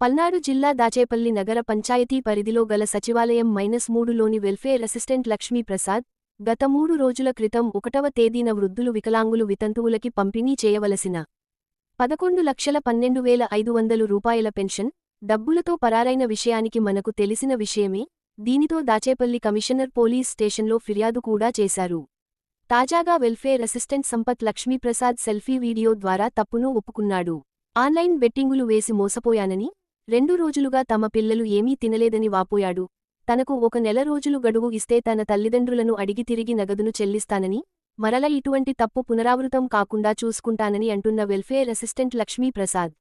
పల్నాడు జిల్లా దాచేపల్లి నగర పంచాయతీ పరిధిలో గల సచివాలయం -3లోని వెల్ఫేర్ అసిస్టెంట్ లక్ష్మీప్రసాద్ గత 3 రోజుల క్రితం 1వ తేదీన వృద్ధులు వికలాంగులు వితంతువులకి పంపిణీ చేయవలసిన 11,12,500 రూపాయల పెన్షన్ డబ్బులతో పరారైన విషయానికి మనకు తెలిసిన విషయమే. దీనితో దాచేపల్లి కమిషనర్ పోలీస్ స్టేషన్లో ఫిర్యాదు కూడా చేశారు. తాజాగా welfare assistant Sampath Lakshmi Prasad selfie video ద్వారా తప్పును ఒప్పుకున్నాడు. ఆన్లైన్ బెట్టింగులు వేసి మోసపోయానని, 2 రోజులుగా తమ పిల్లలు ఏమీ తినలేదని వాపోయాడు. తనకు 1 నెల రోజులు గడువు ఇస్తే తన తల్లిదండ్రులను అడిగి తిరిగి నగదును చెల్లిస్తానని, మరల ఇటువంటి తప్పు పునరావృతం కాకుండా చూసుకుంటానని అంటున్న వెల్ఫేర్ అసిస్టెంట్ లక్ష్మీప్రసాద్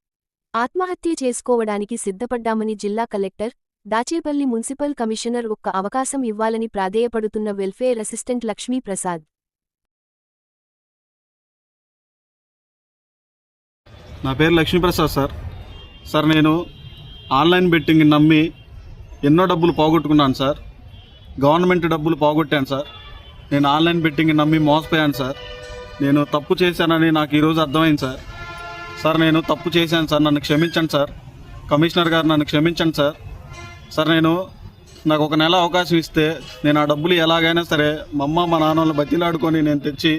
ఆత్మహత్య చేసుకోవడానికి సిద్ధపడ్డామని జిల్లా కలెక్టర్, దాచేపల్లి మున్సిపల్ కమిషనర్ ఒక్క అవకాశం ఇవ్వాలని ప్రాధేయపడుతున్న వెల్ఫేర్ అసిస్టెంట్ లక్ష్మీప్రసాద్. నా పేరు లక్ష్మీప్రసాద్ సార్. నేను ఆన్లైన్ బెట్టింగ్ నమ్మి ఎన్నో డబ్బులు పోగొట్టుకున్నాను సార్. గవర్నమెంట్ డబ్బులు పోగొట్టాను సార్. నేను ఆన్లైన్ బెట్టింగ్ నమ్మి మోసపోయాను సార్. నేను తప్పు చేశానని నాకు ఈరోజు అర్థమైంది సార్. నేను తప్పు చేశాను సార్. నన్ను క్షమించండి సార్. కమిషనర్ గారు నన్ను క్షమించండి సార్. నాకు 1 నెల అవకాశం ఇస్తే నేను ఆ డబ్బులు ఎలాగైనా సరే మా అమ్మ మా నాన్నలు బతిలాడుకొని నేను తెచ్చి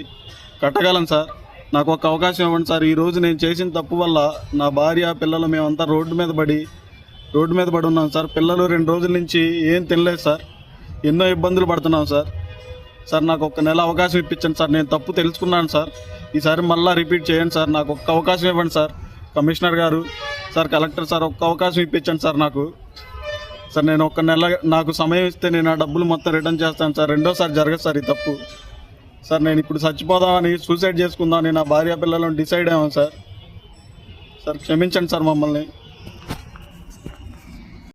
కట్టగలను సార్. నాకు ఒక అవకాశం ఇవ్వండి సార్. ఈరోజు నేను చేసిన తప్పు వల్ల నా భార్య పిల్లలు మేమంతా రోడ్డు మీద పడి ఉన్నాం సార్. పిల్లలు 2 రోజుల నుంచి ఏం తినలేదు సార్. ఎన్నో ఇబ్బందులు పడుతున్నాం సార్. నాకు 1 నెల అవకాశం ఇప్పించండి సార్. నేను తప్పు తెలుసుకున్నాను సార్. ఈసారి మళ్ళీ రిపీట్ చేయండి సార్. నాకు ఒక్క అవకాశం ఇవ్వండి సార్. కమిషనర్ గారు సార్, కలెక్టర్ సార్, ఒక్క అవకాశం ఇప్పించండి సార్ నాకు. నేను 1 నెల నాకు సమయం ఇస్తే నేను ఆ డబ్బులు మొత్తం రిటర్న్ చేస్తాను సార్. రెండోసారి జరగదు సార్ ఈ తప్పు. నేను ఇప్పుడు చచ్చిపోదామని, సూసైడ్ చేసుకుందామని నా భార్య పిల్లలను డిసైడ్ అయ్యాను సార్. క్షమించండి సార్ మమ్మల్ని.